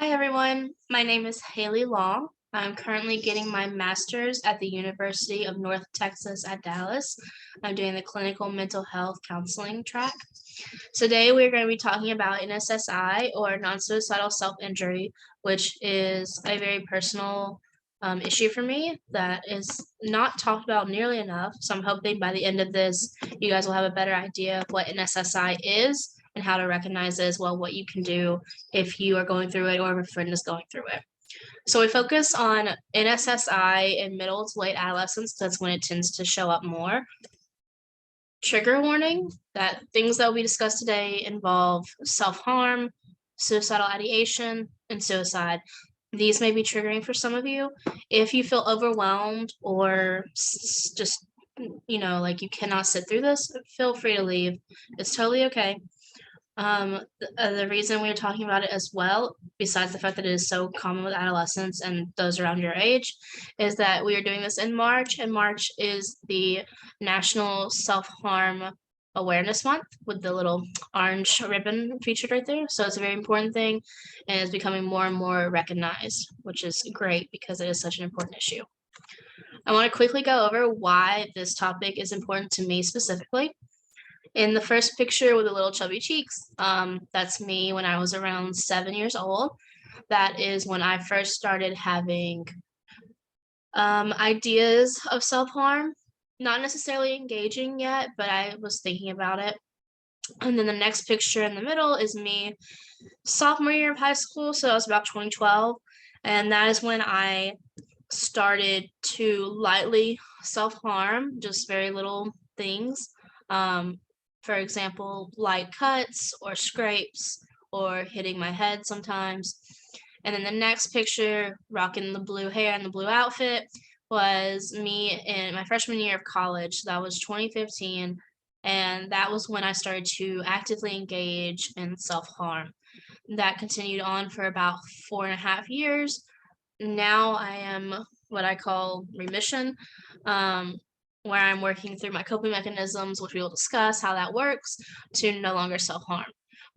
Hi everyone, my name is Haley Long. I'm currently getting my master's at the University of North Texas at Dallas. I'm doing the clinical mental health counseling track. Today we're going to be talking about NSSI or non-suicidal self-injury, which is a very personal issue for me that is not talked about nearly enough. So I'm hoping by the end of this, you guys will have a better idea of what NSSI is and how to recognize it, as well what you can do if you are going through it or if a friend is going through it. So we focus on NSSI in middle to late adolescence. That's when it tends to show up more. Trigger warning that things that we discuss today involve self-harm, suicidal ideation, and suicide. These may be triggering for some of you. If you feel overwhelmed or just, like you cannot sit through this, feel free to leave. It's totally okay. The reason we're talking about it as well, besides the fact that it is so common with adolescents and those around your age, is that we are doing this in March, and March is the National Self-Harm Awareness Month with the little orange ribbon featured right there. So it's a very important thing, and it's becoming more and more recognized, which is great because it is such an important issue. I want to quickly go over why this topic is important to me specifically. In the first picture with the little chubby cheeks, that's me when I was around 7 years old. That is when I first started having ideas of self-harm. Not necessarily engaging yet, but I was thinking about it. And then the next picture in the middle is me sophomore year of high school, so that was about 2012. And that is when I started to lightly self-harm, just very little things. For example, light cuts or scrapes or hitting my head sometimes. And then the next picture, rocking the blue hair and the blue outfit, was me in my freshman year of college. That was 2015. And that was when I started to actively engage in self-harm. That continued on for about 4.5 years. Now I am what I call remission, where I'm working through my coping mechanisms, which we will discuss how that works, to no longer self-harm.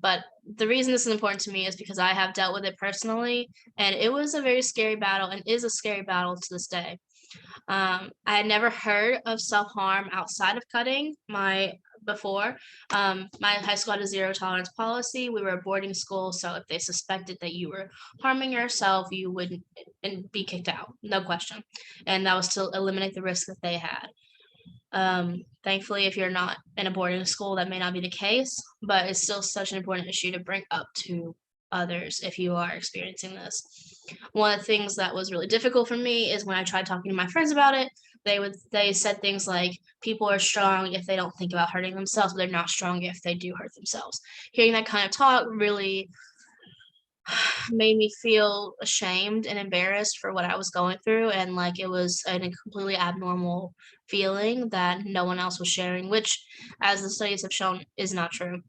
But the reason this is important to me is because I have dealt with it personally, and it was a very scary battle and is a scary battle to this day. I had never heard of self-harm outside of cutting before. My high school had a zero tolerance policy. We were a boarding school, so if they suspected that you were harming yourself, you would be kicked out, no question. And that was to eliminate the risk that they had. Thankfully, if you're not in a boarding school, that may not be the case, but it's still such an important issue to bring up to others if you are experiencing this. One of the things that was really difficult for me is when I tried talking to my friends about it, they said things like people are strong if they don't think about hurting themselves, but they're not strong if they do hurt themselves. Hearing that kind of talk really made me feel ashamed and embarrassed for what I was going through, and like it was a completely abnormal feeling that no one else was sharing, which, as the studies have shown, is not true.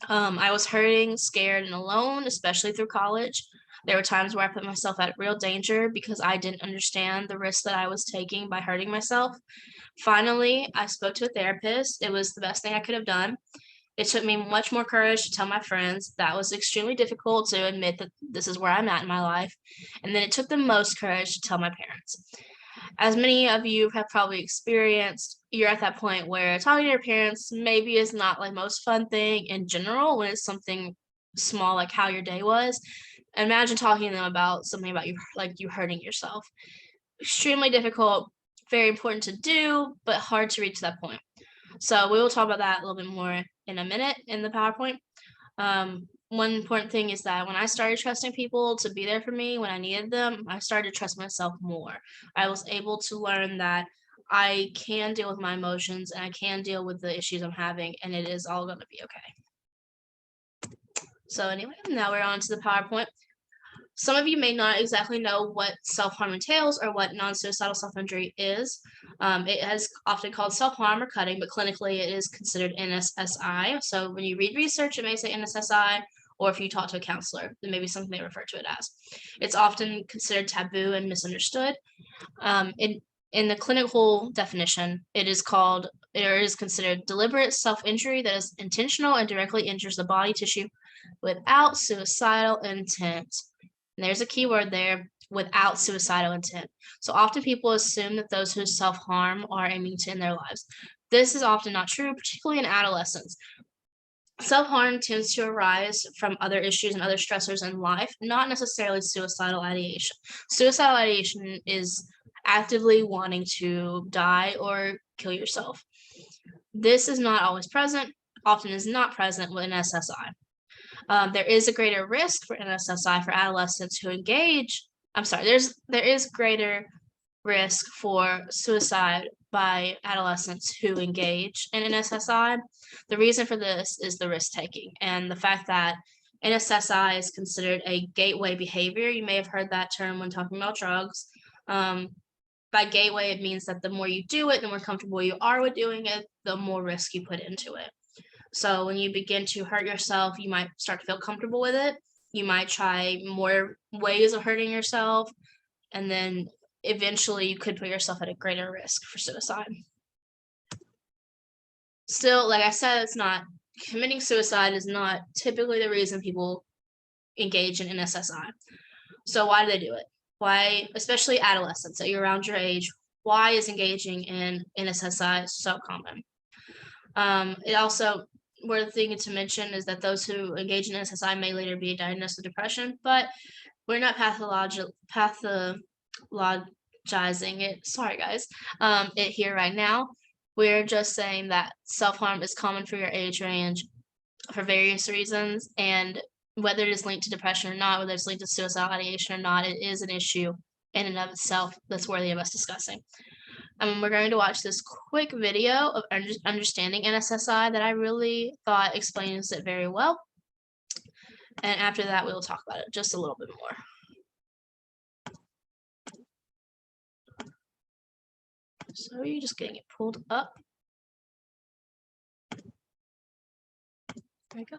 I was hurting, scared, and alone, especially through college. There were times where I put myself at real danger because I didn't understand the risk that I was taking by hurting myself. Finally, I spoke to a therapist. It was the best thing I could have done. It took me much more courage to tell my friends. That was extremely difficult to admit that this is where I'm at in my life. And then it took the most courage to tell my parents. As many of you have probably experienced, you're at that point where talking to your parents maybe is not like most fun thing in general when it's something small like how your day was. Imagine talking to them about something about you, like you hurting yourself. Extremely difficult, very important to do, but hard to reach that point. So we will talk about that a little bit more in a minute in the PowerPoint. One important thing is that when I started trusting people to be there for me when I needed them, I started to trust myself more. I was able to learn that I can deal with my emotions and I can deal with the issues I'm having, and it is all going to be okay. So anyway, now we're on to the PowerPoint. Some of you may not exactly know what self-harm entails or what non-suicidal self-injury is. It is often called self-harm or cutting, but clinically it is considered NSSI. So when you read research, it may say NSSI, or if you talk to a counselor, it may be something they refer to it as. It's often considered taboo and misunderstood. In the clinical definition, it is considered deliberate self-injury that is intentional and directly injures the body tissue without suicidal intent. and there's a key word there, without suicidal intent. So often people assume that those who self-harm are aiming to end their lives. This is often not true, particularly in adolescence. Self-harm tends to arise from other issues and other stressors in life, not necessarily suicidal ideation. Suicidal ideation is actively wanting to die or kill yourself. This is not always present, often is not present with NSSI. There is a greater risk for NSSI for adolescents who engage. There is greater risk for suicide by adolescents who engage in NSSI. The reason for this is the risk taking and the fact that NSSI is considered a gateway behavior. You may have heard that term when talking about drugs. By gateway, it means that the more you do it, the more comfortable you are with doing it, the more risk you put into it. So when you begin to hurt yourself, you might start to feel comfortable with it. You might try more ways of hurting yourself, and then eventually you could put yourself at a greater risk for suicide. Still, like I said, committing suicide is not typically the reason people engage in NSSI. So why do they do it? Why, especially adolescents, that you're around your age, why is engaging in NSSI so common? It also, worth thing to mention is that those who engage in NSSI may later be diagnosed with depression, but we're not pathologizing it. Sorry, guys. It here right now. We're just saying that self-harm is common for your age range for various reasons, and whether it is linked to depression or not, whether it's linked to suicidal ideation or not, it is an issue in and of itself that's worthy of us discussing. We're going to watch this quick video of understanding NSSI that I really thought explains it very well. And after that, we will talk about it just a little bit more. So you're just getting it pulled up. There you go.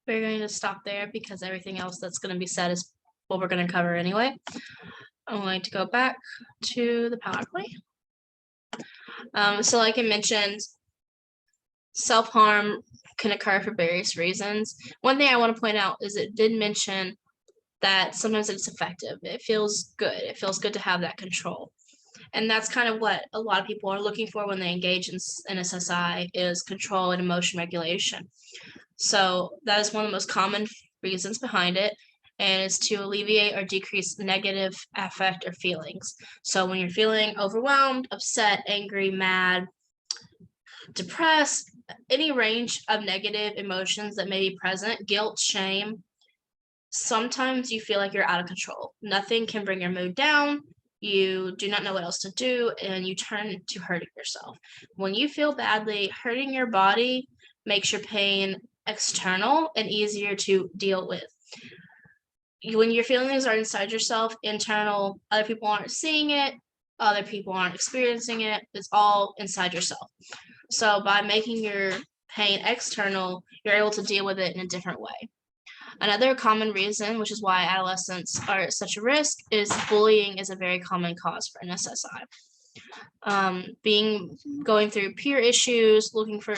We're going to stop there because everything else that's going to be said is what we're going to cover anyway. I'm going to go back to the PowerPoint. So like I mentioned, self-harm can occur for various reasons. One thing I want to point out is it did mention that sometimes it's effective. It feels good. It feels good to have that control. And that's kind of what a lot of people are looking for when they engage in NSSI is control and emotion regulation. So that is one of the most common reasons behind it, and it's to alleviate or decrease negative affect or feelings. So when you're feeling overwhelmed, upset, angry, mad, depressed, any range of negative emotions that may be present, guilt, shame, sometimes you feel like you're out of control. Nothing can bring your mood down. You do not know what else to do, and you turn to hurting yourself. When you feel badly, hurting your body makes your pain external and easier to deal with. When your feelings are inside yourself, internal, other people aren't seeing it, other people aren't experiencing it, it's all inside yourself. So by making your pain external, you're able to deal with it in a different way. Another common reason, which is why adolescents are at such a risk, is bullying is a very common cause for NSSI. Going through peer issues, looking for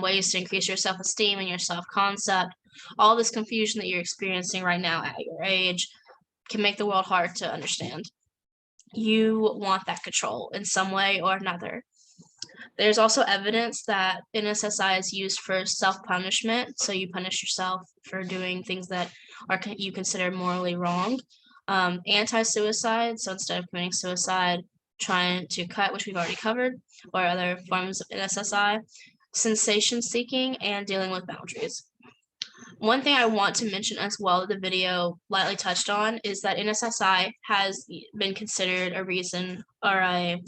ways to increase your self-esteem and your self-concept, all this confusion that you're experiencing right now at your age can make the world hard to understand. You want that control in some way or another. There's also evidence that NSSI is used for self-punishment, so you punish yourself for doing things that you consider morally wrong. Anti-suicide, so instead of committing suicide, trying to cut, which we've already covered, or other forms of NSSI, sensation seeking, and dealing with boundaries. One thing I want to mention as well that the video lightly touched on is that NSSI has been considered a reason or a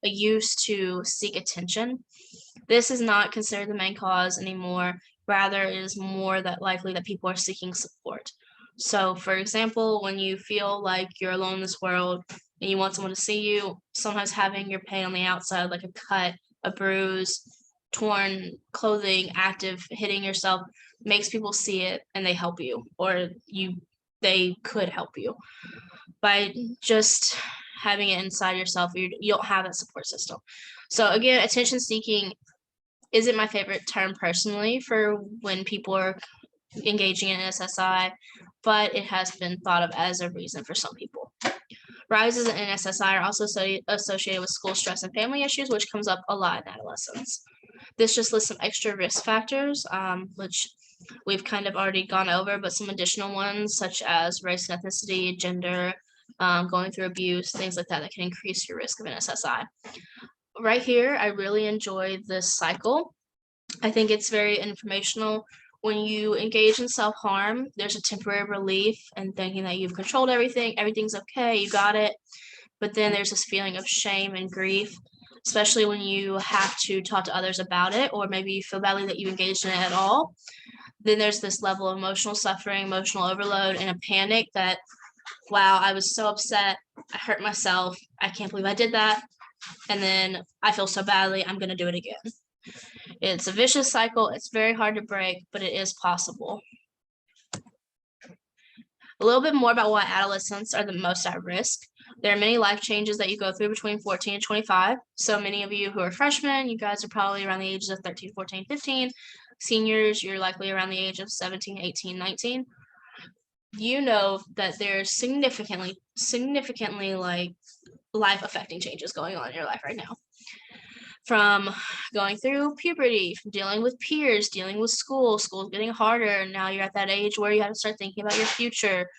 use to seek attention. This is not considered the main cause anymore. Rather, it is more that likely that people are seeking support. So, for example, when you feel like you're alone in this world and you want someone to see you, sometimes having your pain on the outside, like a cut, a bruise, torn clothing, active hitting yourself, makes people see it and they help you, or they could help you. By just having it inside yourself, you don't have that support system. So again, attention seeking isn't my favorite term personally for when people are engaging in NSSI, but it has been thought of as a reason for some people. Rises in NSSI are also associated with school stress and family issues, which comes up a lot in adolescence. This just lists some extra risk factors, which we've kind of already gone over, but some additional ones such as race and ethnicity, gender, going through abuse, things like that that can increase your risk of NSSI. Right here, I really enjoy this cycle. I think it's very informational. When you engage in self-harm, there's a temporary relief and thinking that you've controlled everything, everything's okay, you got it. But then there's this feeling of shame and grief, especially when you have to talk to others about it, or maybe you feel badly that you engaged in it at all. Then there's this level of emotional suffering, emotional overload, and a panic that, wow, I was so upset, I hurt myself, I can't believe I did that, and then I feel so badly, I'm going to do it again. It's a vicious cycle, it's very hard to break, but it is possible. A little bit more about why adolescents are the most at risk. There are many life changes that you go through between 14 and 25. So many of you who are freshmen, you guys are probably around the ages of 13, 14, 15. Seniors, you're likely around the age of 17, 18, 19. You know that there's significantly like life-affecting changes going on in your life right now. From going through puberty, from dealing with peers, dealing with school's getting harder, and now you're at that age where you have to start thinking about your future.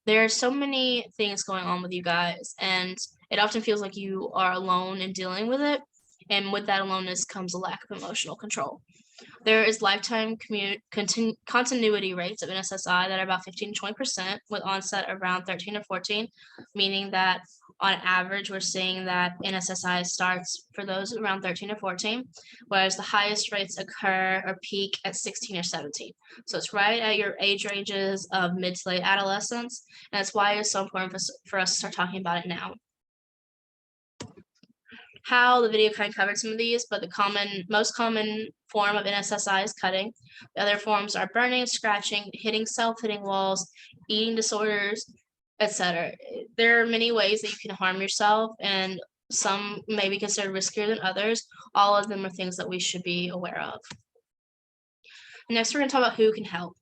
There are so many things going on with you guys, and it often feels like you are alone in dealing with it, and with that aloneness comes a lack of emotional control. There is lifetime continuity rates of NSSI that are about 15 to 20%, with onset around 13 or 14, meaning that on average, we're seeing that NSSI starts for those around 13 or 14, whereas the highest rates occur or peak at 16 or 17. So it's right at your age ranges of mid to late adolescence, and that's why it's so important for us to start talking about it now. How the video kind of covered some of these, but the most common form of NSSI is cutting. The other forms are burning, scratching, hitting self, hitting walls, eating disorders, etc. There are many ways that you can harm yourself, and some may be considered riskier than others. All of them are things that we should be aware of. Next, we're going to talk about who can help.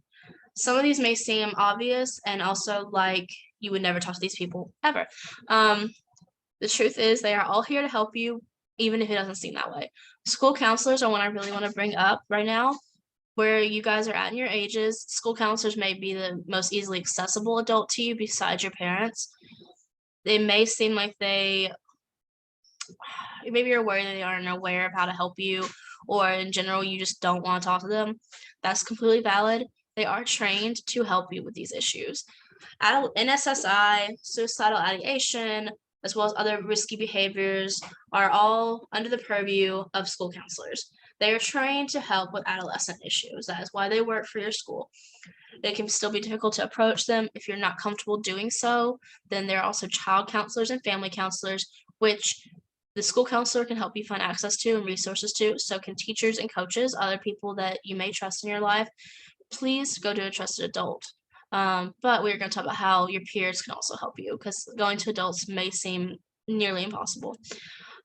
Some of these may seem obvious and also like you would never talk to these people ever. The truth is they are all here to help you, even if it doesn't seem that way. School counselors are one I really want to bring up right now. where you guys are at in your ages. School counselors may be the most easily accessible adult to you besides your parents. They may seem like maybe you're worried that they aren't aware of how to help you, or in general, you just don't want to talk to them. That's completely valid. They are trained to help you with these issues. NSSI, suicidal ideation, as well as other risky behaviors are all under the purview of school counselors. They are trained to help with adolescent issues. That is why they work for your school. It can still be difficult to approach them if you're not comfortable doing so. Then there are also child counselors and family counselors, which the school counselor can help you find access to and resources to. So can teachers and coaches, other people that you may trust in your life. Please go to a trusted adult. But we're going to talk about how your peers can also help you, because going to adults may seem nearly impossible.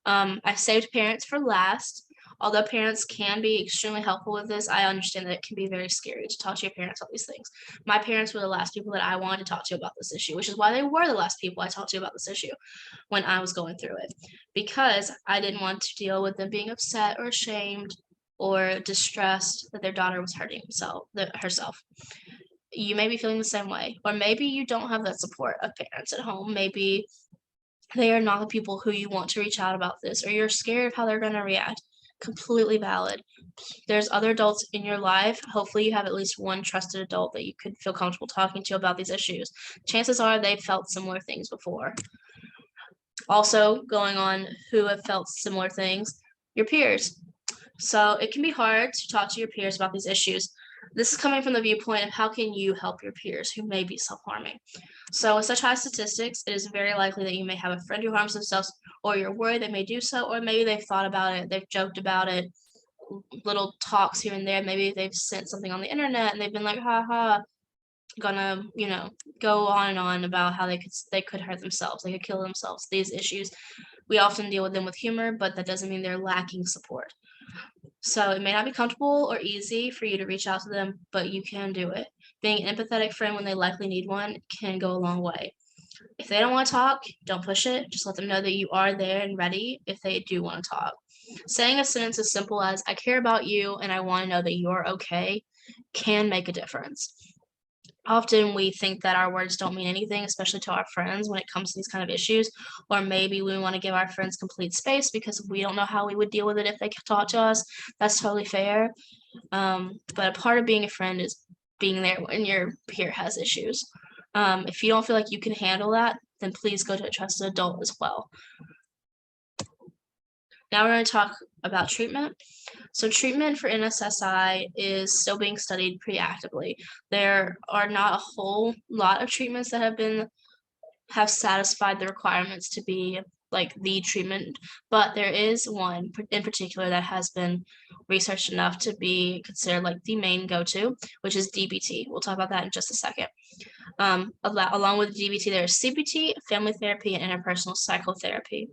I saved parents for last. Although parents can be extremely helpful with this, I understand that it can be very scary to talk to your parents about these things. My parents were the last people that I wanted to talk to about this issue, which is why they were the last people I talked to about this issue when I was going through it, because I didn't want to deal with them being upset or ashamed or distressed that their daughter was hurting herself. You may be feeling the same way, or maybe you don't have that support of parents at home. Maybe they are not the people who you want to reach out about this, or you're scared of how they're going to react. Completely valid. There's other adults in your life. Hopefully you have at least one trusted adult that you could feel comfortable talking to about these issues. Chances are they've felt similar things before. Also, going on who have felt similar things, your peers. So it can be hard to talk to your peers about these issues. This is coming from the viewpoint of how can you help your peers who may be self-harming. So with such high statistics, it is very likely that you may have a friend who harms themselves, or you're worried they may do so, or maybe they've thought about it, they've joked about it, little talks here and there. Maybe they've sent something on the internet and they've been like, ha ha, gonna, go on and on about how they could hurt themselves, they could kill themselves. These issues, we often deal with them with humor, but that doesn't mean they're lacking support. So it may not be comfortable or easy for you to reach out to them, but you can do it. Being an empathetic friend when they likely need one can go a long way. If they don't want to talk, don't push it. Just let them know that you are there and ready if they do want to talk. Saying a sentence as simple as, I care about you and I want to know that you're okay, can make a difference. Often we think that our words don't mean anything, especially to our friends when it comes to these kind of issues, or maybe we want to give our friends complete space because we don't know how we would deal with it if they talk to us. That's totally fair. But a part of being a friend is being there when your peer has issues. If you don't feel like you can handle that, then please go to a trusted adult as well. Now we're going to talk about treatment. So treatment for NSSI is still being studied pretty actively. There are not a whole lot of treatments that have satisfied the requirements to be like the treatment, but there is one in particular that has been researched enough to be considered like the main go-to, which is DBT. We'll talk about that in just a second. Along with DBT, there's CBT, family therapy, and interpersonal psychotherapy.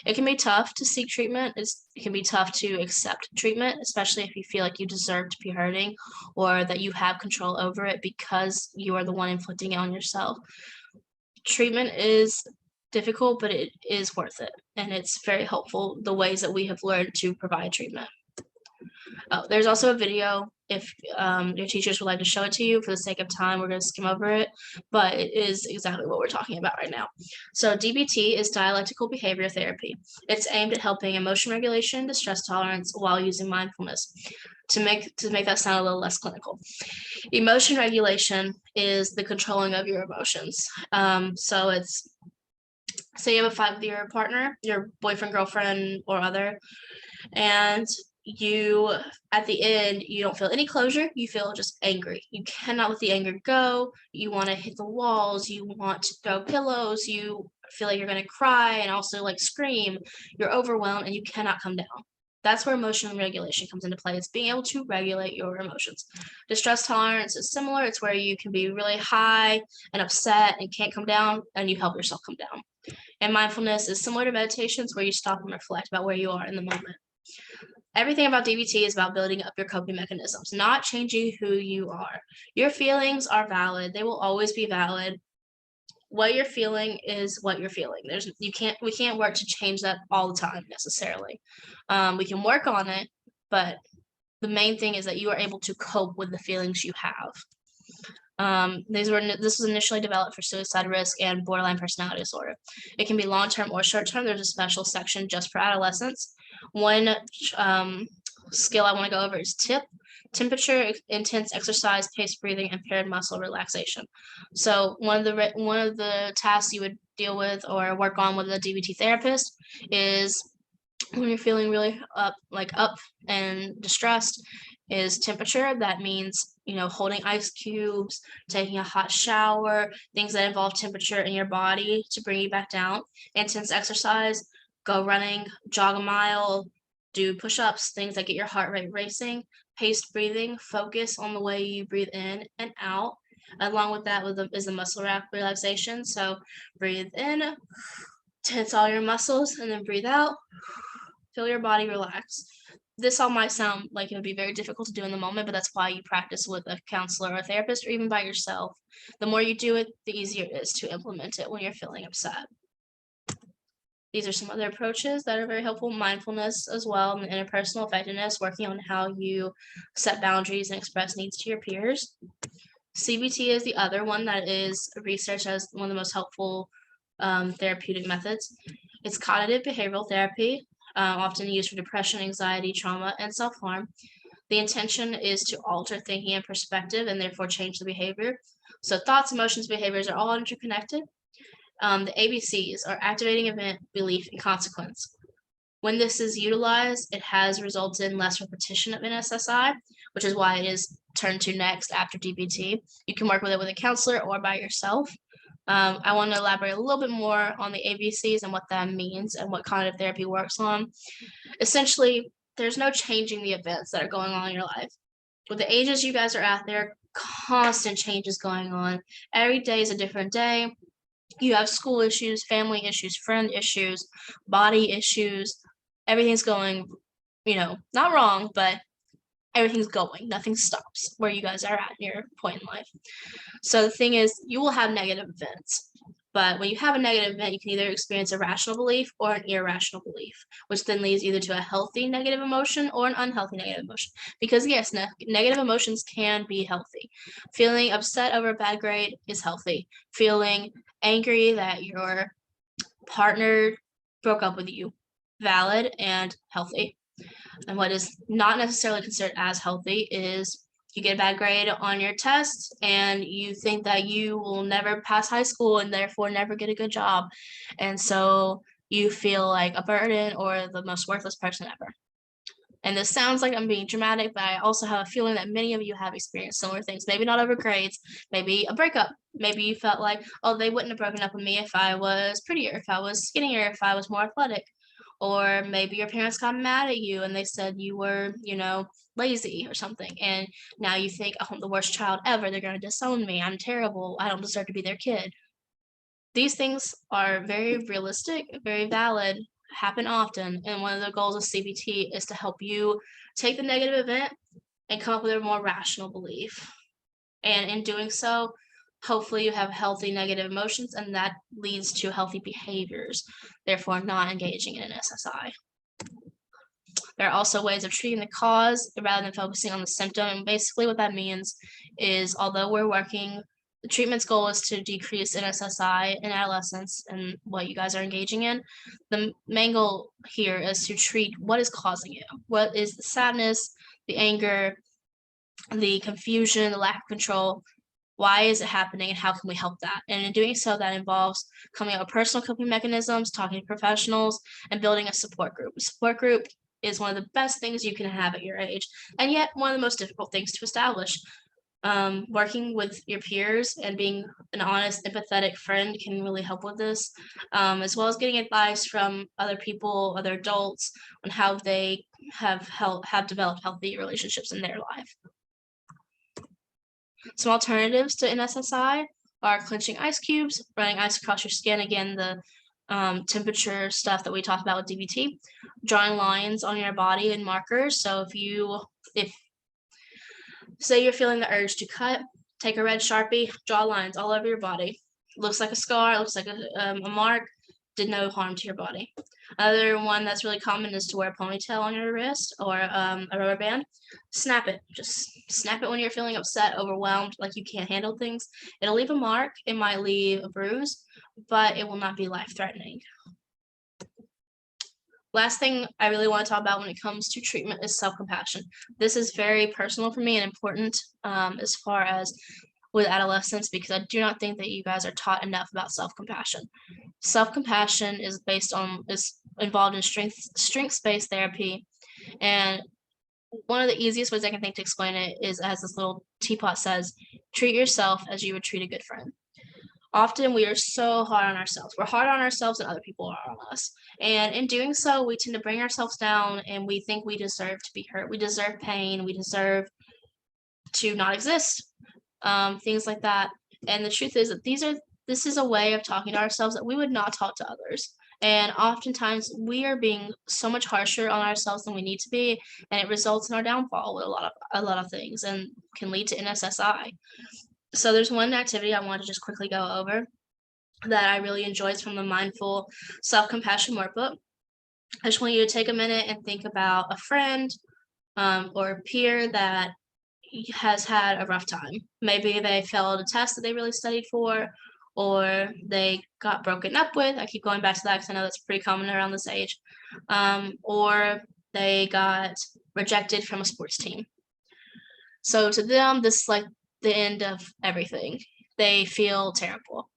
It can be tough to seek treatment. It can be tough to accept treatment, especially if you feel like you deserve to be hurting or that you have control over it because you are the one inflicting it on yourself. Treatment is difficult, but it is worth it, and it's very helpful, the ways that we have learned to provide treatment. There's also a video if your teachers would like to show it to you. For the sake of time, we're going to skim over it, but it is exactly what we're talking about right now. So DBT is dialectical behavior therapy. It's aimed at helping emotion regulation and distress tolerance while using mindfulness. To make that sound a little less clinical, emotion regulation is the controlling of your emotions. So it's, say you have a fight with your partner, your boyfriend, girlfriend, or other, and you, at the end, you don't feel any closure. You feel just angry. You cannot let the anger go. You want to hit the walls. You want to throw pillows. You feel like you're going to cry and also like scream. You're overwhelmed and you cannot come down. That's where emotional regulation comes into play. It's being able to regulate your emotions. Distress tolerance is similar. It's where you can be really high and upset and can't come down, and you help yourself come down. And mindfulness is similar to meditations, where you stop and reflect about where you are in the moment. Everything about DBT is about building up your coping mechanisms, not changing who you are. Your feelings are valid. They will always be valid. What you're feeling is what you're feeling. We can't work to change that all the time necessarily. We can work on it, but the main thing is that you are able to cope with the feelings you have. This was initially developed for suicide risk and borderline personality disorder. It can be long-term or short-term. There's a special section just for adolescents. One skill I want to go over is temperature, intense exercise, paced breathing, and paired muscle relaxation. So one of the tasks you would deal with or work on with a DBT therapist is when you're feeling really up and distressed, is temperature. That means, holding ice cubes, taking a hot shower, things that involve temperature in your body to bring you back down. Intense exercise, go running, jog a mile, do push-ups, things that get your heart rate racing. Paced breathing, focus on the way you breathe in and out. Along with that is the muscle relaxation. So breathe in, tense all your muscles, and then breathe out. Feel your body relax. This all might sound like it would be very difficult to do in the moment, but that's why you practice with a counselor or a therapist or even by yourself. The more you do it, the easier it is to implement it when you're feeling upset. These are some other approaches that are very helpful. Mindfulness as well, and interpersonal effectiveness, working on how you set boundaries and express needs to your peers. CBT is the other one that is researched as one of the most helpful therapeutic methods. It's cognitive behavioral therapy, often used for depression, anxiety, trauma, and self-harm. The intention is to alter thinking and perspective and therefore change the behavior. So thoughts, emotions, behaviors are all interconnected. The ABCs are activating event, belief, and consequence. When this is utilized, it has resulted in less repetition of NSSI, which is why it is turned to next after DBT. You can work with it with a counselor or by yourself. I want to elaborate a little bit more on the ABCs and what that means and what cognitive therapy works on. Essentially, there's no changing the events that are going on in your life. With the ages you guys are at, there are constant changes going on. Every day is a different day. You have school issues, family issues, friend issues, body issues. Everything's going, not wrong, but everything's going. Nothing stops where you guys are at in your point in life. So the thing is, you will have negative events. But when you have a negative event, you can either experience a rational belief or an irrational belief, which then leads either to a healthy negative emotion or an unhealthy negative emotion. Because yes, negative emotions can be healthy. Feeling upset over a bad grade is healthy. Feeling angry that your partner broke up with you, valid and healthy. And what is not necessarily considered as healthy is you get a bad grade on your test and you think that you will never pass high school and therefore never get a good job. And so you feel like a burden or the most worthless person ever. And this sounds like I'm being dramatic, but I also have a feeling that many of you have experienced similar things. Maybe not over grades, maybe a breakup. Maybe you felt like, oh, they wouldn't have broken up with me if I was prettier, if I was skinnier, if I was more athletic. Or maybe your parents got mad at you and they said you were, lazy or something. And now you think, oh, I'm the worst child ever. They're going to disown me. I'm terrible. I don't deserve to be their kid. These things are very realistic, very valid, happen often. And one of the goals of CBT is to help you take the negative event and come up with a more rational belief. And in doing so, hopefully you have healthy negative emotions and that leads to healthy behaviors, therefore not engaging in an SSI. There are also ways of treating the cause rather than focusing on the symptom. And basically what that means is, although we're working, the treatment's goal is to decrease NSSI in adolescents and what you guys are engaging in. The main goal here is to treat what is causing it. What is the sadness, the anger, the confusion, the lack of control? Why is it happening and how can we help that? And in doing so, that involves coming up with personal coping mechanisms, talking to professionals, and building a support group. A support group is one of the best things you can have at your age, and yet one of the most difficult things to establish. Working with your peers and being an honest, empathetic friend can really help with this, as well as getting advice from other people, other adults, on how they have developed healthy relationships in their life. Some alternatives to NSSI are clenching ice cubes, running ice across your skin, again, the temperature stuff that we talked about with DBT, drawing lines on your body and markers. So if say you're feeling the urge to cut, take a red Sharpie, draw lines all over your body. Looks like a scar, looks like a mark, did no harm to your body. Another one that's really common is to wear a ponytail on your wrist or a rubber band. Snap it. Just snap it when you're feeling upset, overwhelmed, like you can't handle things. It'll leave a mark. It might leave a bruise, but it will not be life-threatening. Last thing I really want to talk about when it comes to treatment is self-compassion. This is very personal for me and important as far as with adolescents, because I do not think that you guys are taught enough about self-compassion. Self-compassion is involved in strengths-based therapy, and one of the easiest ways I can think to explain it is, as this little teapot says, treat yourself as you would treat a good friend. Often we are so hard on ourselves. We're hard on ourselves and other people are on us. And in doing so, we tend to bring ourselves down and we think we deserve to be hurt. We deserve pain. We deserve to not exist. Things like that. And the truth is that this is a way of talking to ourselves that we would not talk to others. And oftentimes we are being so much harsher on ourselves than we need to be, and it results in our downfall with a lot of things and can lead to NSSI. So there's one activity I want to just quickly go over that I really enjoy. It's from the Mindful Self-Compassion Workbook. I just want you to take a minute and think about a friend or a peer that has had a rough time. Maybe they failed a test that they really studied for, or they got broken up with. I keep going back to that because I know that's pretty common around this age. Or they got rejected from a sports team. So to them, this is like the end of everything. They feel terrible.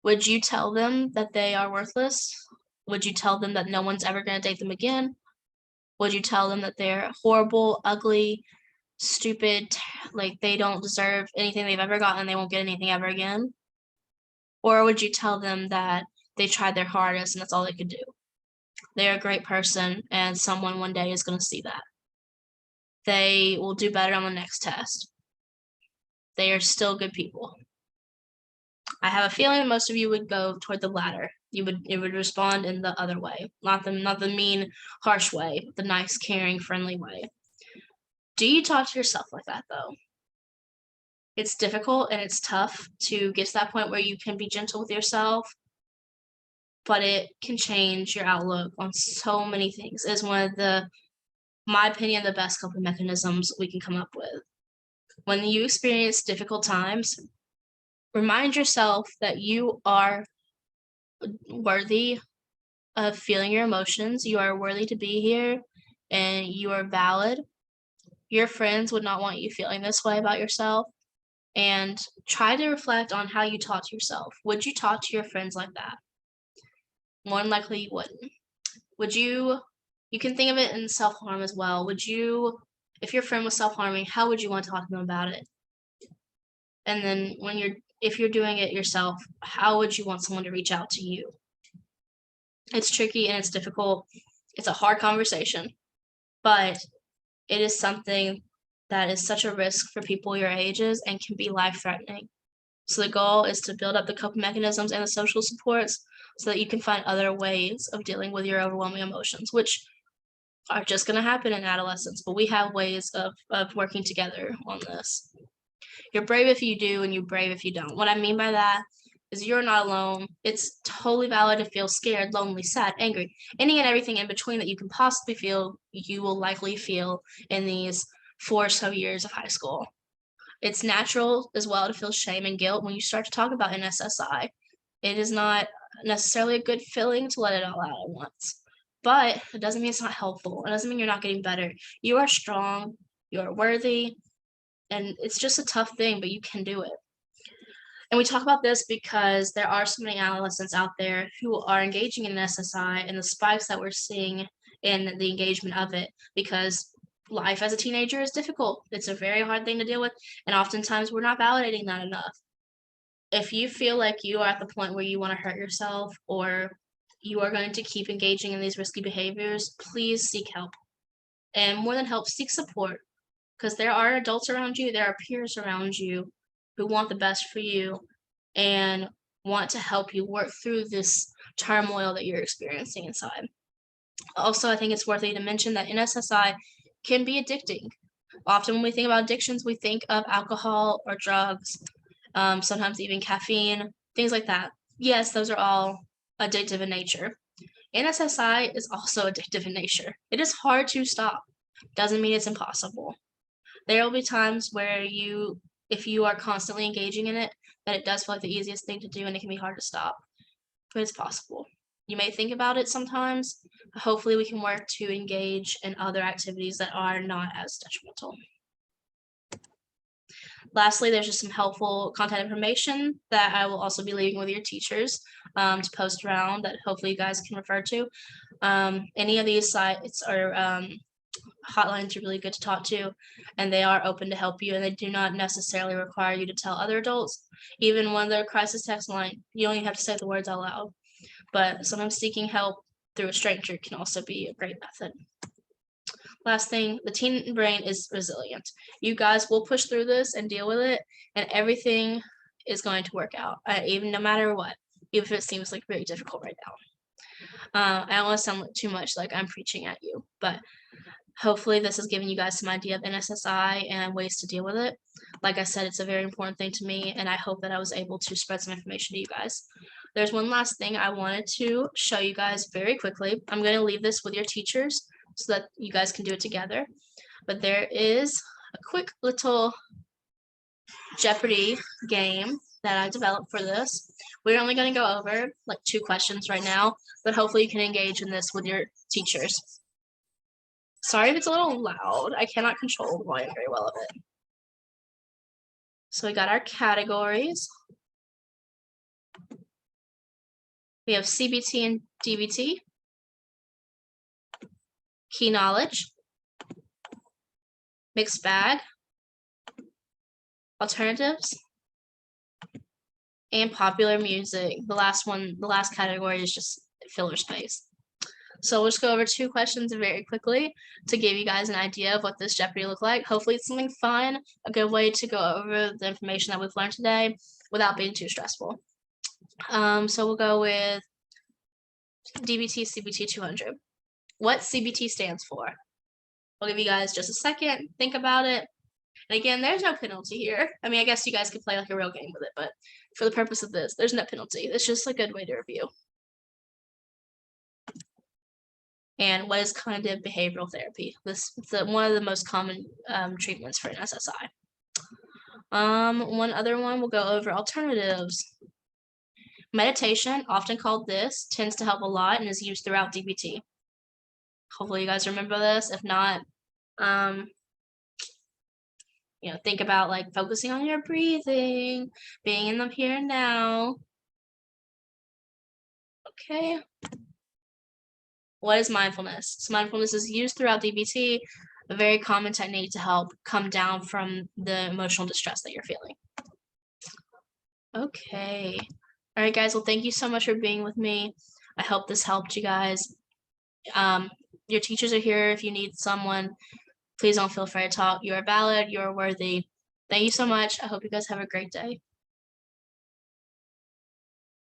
Would you tell them that they are worthless? Would you tell them that no one's ever going to date them again? Would you tell them that they're horrible, ugly, stupid, like they don't deserve anything they've ever gotten and they won't get anything ever again? Or would you tell them that they tried their hardest and that's all they could do? They're a great person and someone one day is going to see that. They will do better on the next test. They are still good people. I have a feeling most of you would go toward the latter. You would respond in the other way, not the mean, harsh way, the nice, caring, friendly way. Do you talk to yourself like that though? It's difficult and it's tough to get to that point where you can be gentle with yourself, but it can change your outlook on so many things. It's one of my opinion, the best coping mechanisms we can come up with. When you experience difficult times, remind yourself that you are worthy of feeling your emotions. You are worthy to be here and you are valid. Your friends would not want you feeling this way about yourself. And try to reflect on how you talk to yourself. Would you talk to your friends like that? More than likely you wouldn't. Would you can think of it in self-harm as well. Would you, if your friend was self-harming, how would you want to talk to them about it? And then if you're doing it yourself, how would you want someone to reach out to you? It's tricky and it's difficult. It's a hard conversation, but it is something that is such a risk for people your ages and can be life-threatening. So the goal is to build up the coping mechanisms and the social supports so that you can find other ways of dealing with your overwhelming emotions, which are just going to happen in adolescence, but we have ways of working together on this. You're brave if you do, and you're brave if you don't. What I mean by that is you're not alone. It's totally valid to feel scared, lonely, sad, angry, any and everything in between that you can possibly feel, you will likely feel in these 4 or so years of high school. It's natural as well to feel shame and guilt when you start to talk about NSSI. It is not necessarily a good feeling to let it all out at once, but it doesn't mean it's not helpful. It doesn't mean you're not getting better. You are strong, you are worthy, and it's just a tough thing, but you can do it. And we talk about this because there are so many adolescents out there who are engaging in NSSI and the spikes that we're seeing in the engagement of it, because life as a teenager is difficult. It's a very hard thing to deal with, and oftentimes we're not validating that enough. If you feel like you are at the point where you want to hurt yourself or you are going to keep engaging in these risky behaviors, please seek help. And more than help, seek support, because there are adults around you, there are peers around you who want the best for you and want to help you work through this turmoil that you're experiencing inside. Also, I think it's worthy to mention that NSSI can be addicting. Often when we think about addictions, we think of alcohol or drugs, sometimes even caffeine, things like that. Yes, those are all addictive in nature, NSSI is also addictive in nature. It is hard to stop. Doesn't mean it's impossible. There will be times where if you are constantly engaging in it, that it does feel like the easiest thing to do and it can be hard to stop, but it's possible. You may think about it sometimes. Hopefully we can work to engage in other activities that are not as detrimental. Lastly, there's just some helpful content information that I will also be leaving with your teachers to post around that hopefully you guys can refer to. Any of these sites or hotlines are really good to talk to, and they are open to help you, and they do not necessarily require you to tell other adults. Even when they're crisis text line, you don't even have to say the words out loud. But sometimes seeking help through a stranger can also be a great method. Last thing, the teen brain is resilient. You guys will push through this and deal with it, and everything is going to work out, even no matter what, even if it seems like very difficult right now. I don't want to sound too much like I'm preaching at you, but hopefully this has given you guys some idea of NSSI and ways to deal with it. Like I said, it's a very important thing to me, and I hope that I was able to spread some information to you guys. There's one last thing I wanted to show you guys very quickly. I'm going to leave this with your teachers so that you guys can do it together. But there is a quick little Jeopardy game that I developed for this. We're only going to go over like 2 questions right now, but hopefully you can engage in this with your teachers. Sorry if it's a little loud. I cannot control the volume very well of it. So we got our categories. We have CBT and DBT, key knowledge, mixed bag, alternatives, and popular music. The last category is just filler space. So we'll just go over 2 questions very quickly to give you guys an idea of what this Jeopardy looked like. Hopefully it's something fun, a good way to go over the information that we've learned today without being too stressful. So we'll go with DBT CBT 200. What CBT stands for? I'll give you guys just a second, think about it. And again, there's no penalty here. I mean, I guess you guys could play like a real game with it, but for the purpose of this, there's no penalty. It's just a good way to review. And what is cognitive behavioral therapy? This is one of the most common treatments for NSSI. One other one, we'll go over alternatives. Meditation, often called this, tends to help a lot and is used throughout DBT. Hopefully you guys remember this. If not, think about like focusing on your breathing, being in the here and now. Okay. What is mindfulness? So mindfulness is used throughout DBT, a very common technique to help come down from the emotional distress that you're feeling. Okay. All right, guys. Well, thank you so much for being with me. I hope this helped you guys. Your teachers are here if you need someone. Please don't feel afraid to talk. You are valid. You are worthy. Thank you so much. I hope you guys have a great day.